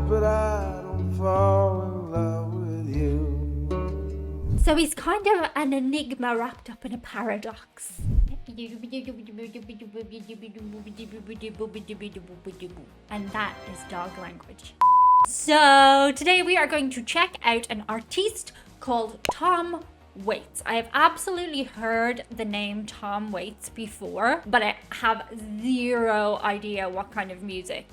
hope that I don't fall in love with you. So he's kind of an enigma wrapped up in a paradox. And that is dog language. So today we are going to check out an artiste called Tom Waits. I have absolutely heard the name Tom Waits before, but I have zero idea what kind of music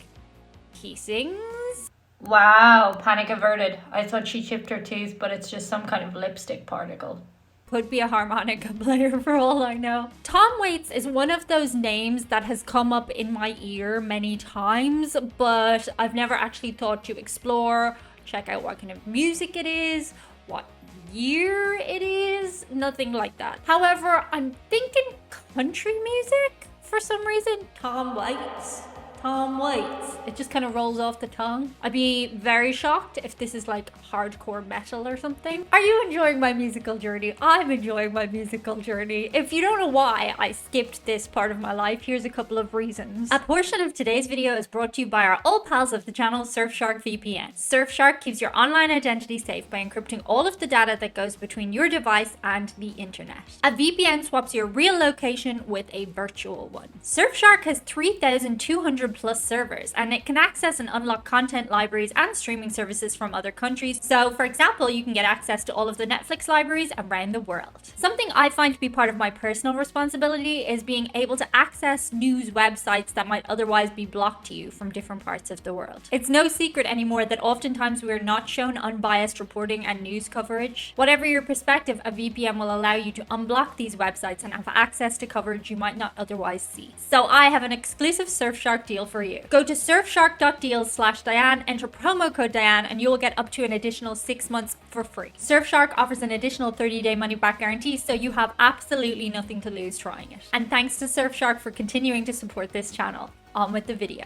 he sings. Wow, panic averted. I thought she chipped her tooth, but it's just some kind of lipstick particle. Could be a harmonica player for all I know. Tom Waits is one of those names that has come up in my ear many times, but I've never actually thought to explore, check out what kind of music it is, what year it is, nothing like that. However, I'm thinking country music for some reason. Tom Waits. Tom Waits. It just kind of rolls off the tongue. I'd be very shocked if this is like hardcore metal or something. Are you enjoying my musical journey? I'm enjoying my musical journey. If you don't know why I skipped this part of my life, here's a couple of reasons. A portion of today's video is brought to you by our old pals of the channel, Surfshark VPN. Surfshark keeps your online identity safe by encrypting all of the data that goes between your device and the internet. A VPN swaps your real location with a virtual one. Surfshark has 3,200 plus servers, and it can access and unlock content libraries and streaming services from other countries. So for example, you can get access to all of the Netflix libraries around the world. Something I find to be part of my personal responsibility is being able to access news websites that might otherwise be blocked to you from different parts of the world. It's no secret anymore that oftentimes we are not shown unbiased reporting and news coverage. Whatever your perspective, a VPN will allow you to unblock these websites and have access to coverage you might not otherwise see. So I have an exclusive Surfshark deal for you. Go to surfshark.deals/Diane, enter promo code Diane, and you will get up to an additional 6 months for free. Surfshark offers an additional 30-day money-back guarantee, so you have absolutely nothing to lose trying it. And thanks to Surfshark for continuing to support this channel. On with the video.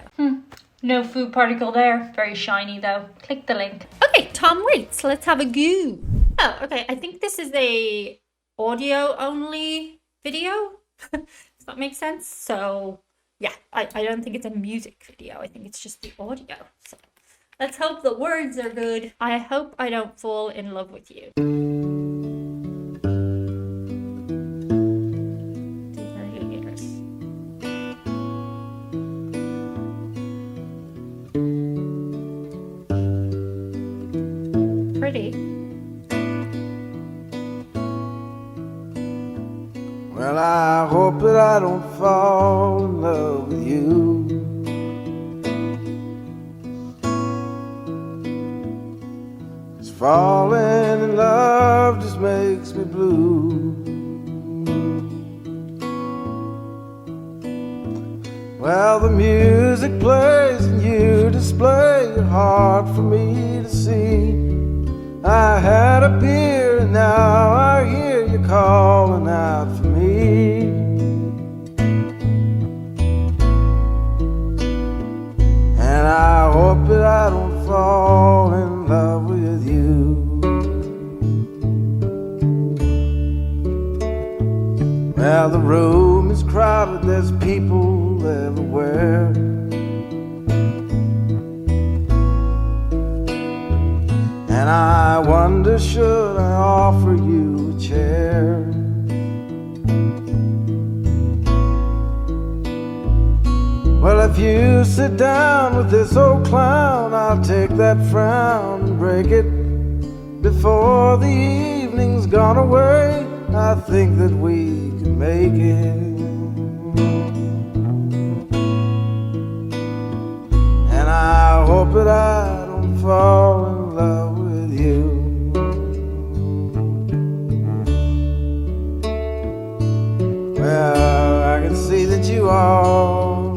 No food particle there. Very shiny though. Click the link. Okay, Tom Waits. Let's have a go. Oh, okay. I think this is a audio only video. Does that make sense? So yeah, I don't think it's a music video. I think it's just the audio. So let's hope the words are good. I hope I don't fall in love with you. Pretty. Well, I hope that I don't fall in love with you. 'Cause falling in love just makes me blue. Well, the music plays and you display your heart for me to see. I had a beer and now I hear you calling out for me. And I hope that I don't fall in love with you. Well, the room is crowded, there's people everywhere. And I wonder, should I offer you a chair? Well, if you sit down with this old clown, I'll take that frown and break it before the evening's gone away. I think that we can make it. And I hope that I don't fall in love with you. Well, I can see that you are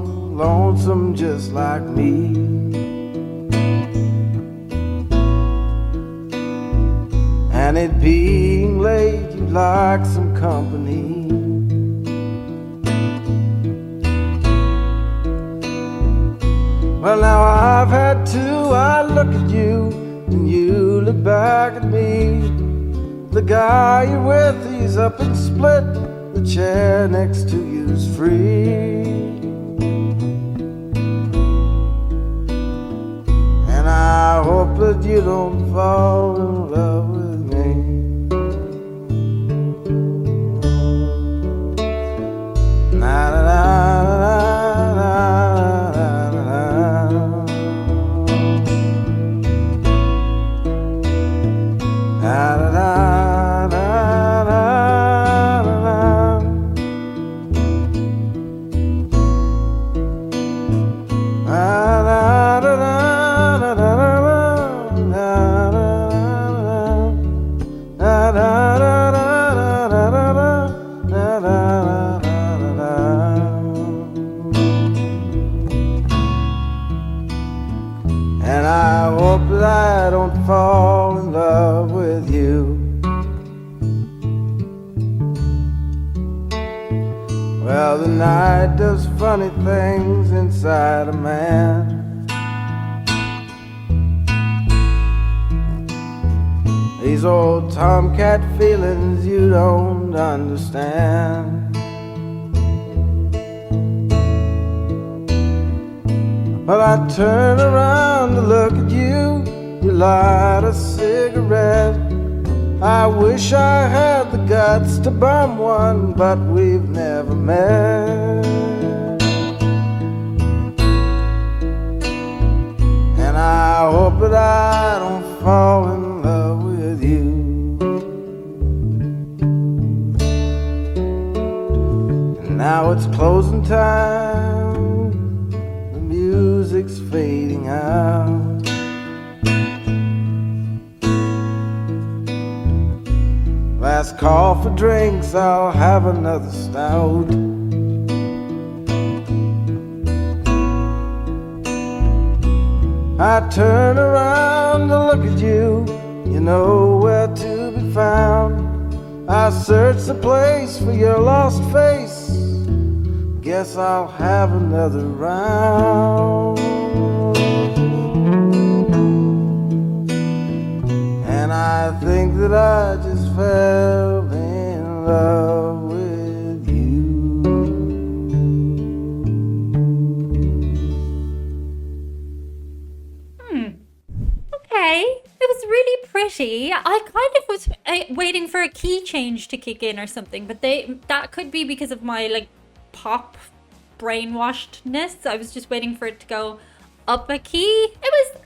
lonesome just like me. And it being late, you'd like some company. Well, now I've had two. I look at you and you look back at me. The guy you're with, he's up and split. The chair next to you's free. And I that you don't fall in love with me. Na na na na na na na na. And I hope that I don't fall in love with you. Well, the night does funny things inside a man. These old tomcat feelings you don't understand. Well, I turn around to look at you. You light a cigarette. I wish I had the guts to bum one, but we've never met. And I hope that I don't fall in love with you. And now it's closing time. The music's fading out. Last call for drinks, I'll have another stout. I turn around to look at you, you know where to be found. I search the place for your lost face. Guess I'll have another round. And I think that I just fell in love with you. Okay, it was really pretty. I kind of was waiting for a key change to kick in or something, but that could be because of my like pop brainwashedness. I was just waiting for it to go up a key. It was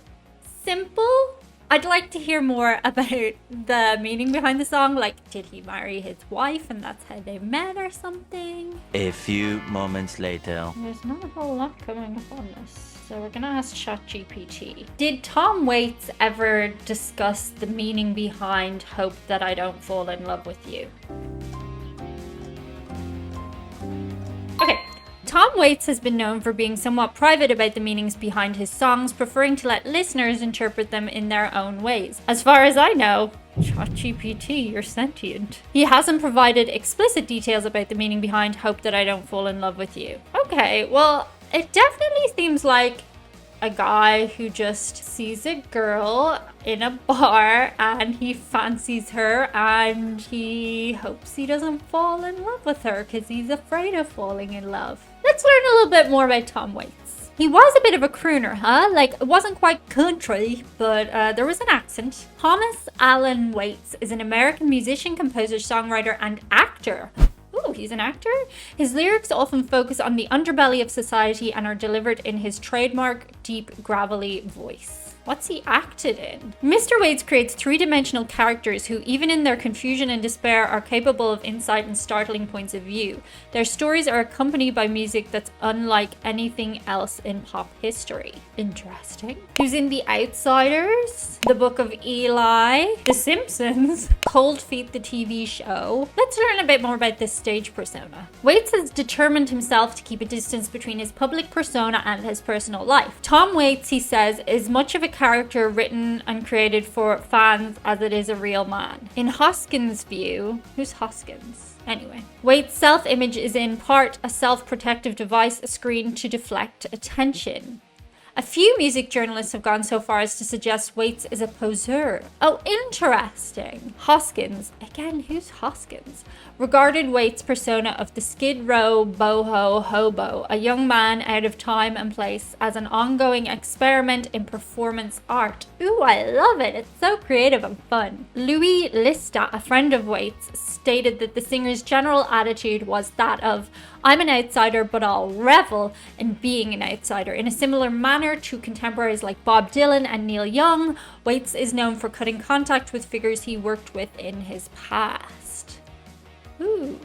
simple. I'd like to hear more about the meaning behind the song. Like, did he marry his wife and that's how they met or something? A few moments later. There's not a whole lot coming up on this, so we're gonna ask ChatGPT. Did Tom Waits ever discuss the meaning behind "Hope that I don't fall in love with you"? Okay. Tom Waits has been known for being somewhat private about the meanings behind his songs, preferring to let listeners interpret them in their own ways. As far as I know, ChatGPT, you're sentient. He hasn't provided explicit details about the meaning behind "Hope that I don't fall in love with you." Okay, well, it definitely seems like a guy who just sees a girl in a bar and he fancies her and he hopes he doesn't fall in love with her because he's afraid of falling in love. Let's learn a little bit more about Tom Waits. He was a bit of a crooner, huh? Like, it wasn't quite country, but there was an accent. Thomas Allen Waits is an American musician, composer, songwriter, and actor. Ooh, he's an actor? His lyrics often focus on the underbelly of society and are delivered in his trademark, deep, gravelly voice. What's he acted in? Mr. Waits creates three-dimensional characters who, even in their confusion and despair, are capable of insight and startling points of view. Their stories are accompanied by music that's unlike anything else in pop history. Interesting. Who's in The Outsiders, The Book of Eli, The Simpsons, Cold Feet the TV show. Let's learn a bit more about this stage persona. Waits has determined himself to keep a distance between his public persona and his personal life. Tom Waits, he says, is much of a character written and created for fans as it is a real man. In Hoskins' view, who's Hoskins? Anyway, Waits' self-image is in part a self-protective device, a screen to deflect attention. A few music journalists have gone so far as to suggest Waits is a poseur. Oh, interesting. Hoskins, again, who's Hoskins? Regarded Waits' persona of the Skid Row boho hobo, a young man out of time and place, as an ongoing experiment in performance art. Ooh, I love it. It's so creative and fun. Louis Lista, a friend of Waits, stated that the singer's general attitude was that of, I'm an outsider, but I'll revel in being an outsider. In a similar manner to contemporaries like Bob Dylan and Neil Young, Waits is known for cutting contact with figures he worked with in his past. Ooh,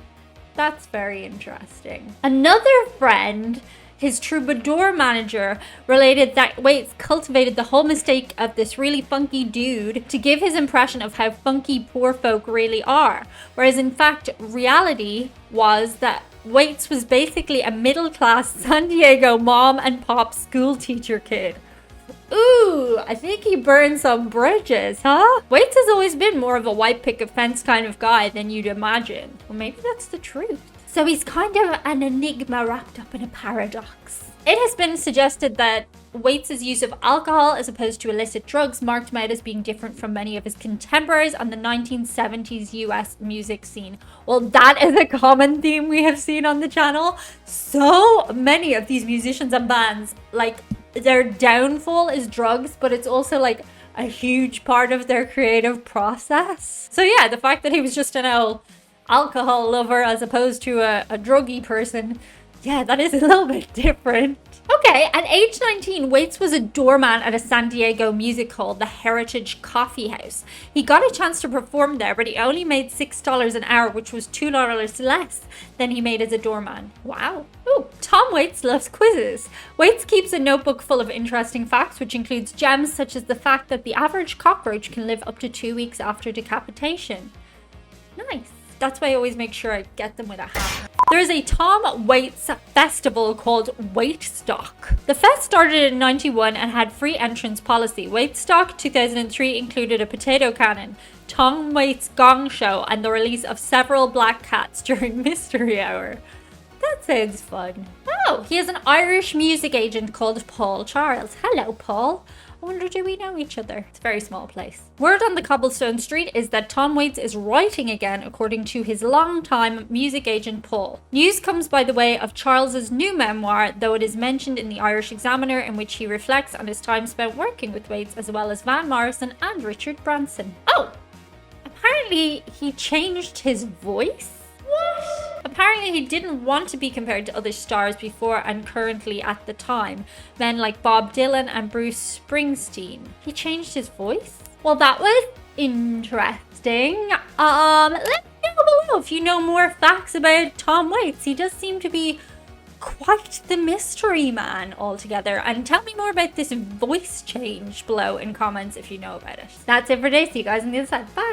that's very interesting. Another friend, his troubadour manager, related that Waits cultivated the whole mistake of this really funky dude to give his impression of how funky poor folk really are, whereas in fact reality was that Waits was basically a middle-class San Diego mom and pop school teacher kid. Ooh, I think he burned some bridges, huh? Waits has always been more of a white picket fence kind of guy than you'd imagine. Well, maybe that's the truth. So he's kind of an enigma wrapped up in a paradox. It has been suggested that Waits' use of alcohol as opposed to illicit drugs marked him out as being different from many of his contemporaries on the 1970s US music scene. Well, that is a common theme we have seen on the channel. So many of these musicians and bands, like, their downfall is drugs, but it's also like a huge part of their creative process. So yeah, the fact that he was just an old alcohol lover as opposed to a druggy person, yeah, that is a little bit different. Okay, at age 19, Waits was a doorman at a San Diego music hall, the Heritage Coffee House. He got a chance to perform there, but he only made $6 an hour, which was $2 less than he made as a doorman. Wow. Ooh, Tom Waits loves quizzes. Waits keeps a notebook full of interesting facts, which includes gems such as the fact that the average cockroach can live up to 2 weeks after decapitation. Nice. That's why I always make sure I get them with a hammer. There is a Tom Waits festival called Waitstock. The fest started in 91 and had free entrance policy. Waitstock 2003 included a potato cannon, Tom Waits gong show, and the release of several black cats during Mystery Hour. That sounds fun. Oh, he has an Irish music agent called Paul Charles. Hello, Paul. I wonder, do we know each other? It's a very small place. Word on the cobblestone street is that Tom Waits is writing again, according to his longtime music agent Paul. News comes by the way of Charles's new memoir, though it is mentioned in the Irish Examiner, in which he reflects on his time spent working with Waits, as well as Van Morrison and Richard Branson. Oh, apparently he changed his voice? What? Apparently he didn't want to be compared to other stars before and currently at the time, men like Bob Dylan and Bruce Springsteen. He changed his voice? Well, that was interesting. Let me know below if you know more facts about Tom Waits. He does seem to be quite the mystery man altogether. And tell me more about this voice change below in comments if you know about it. That's it for today. See you guys on the other side. Bye!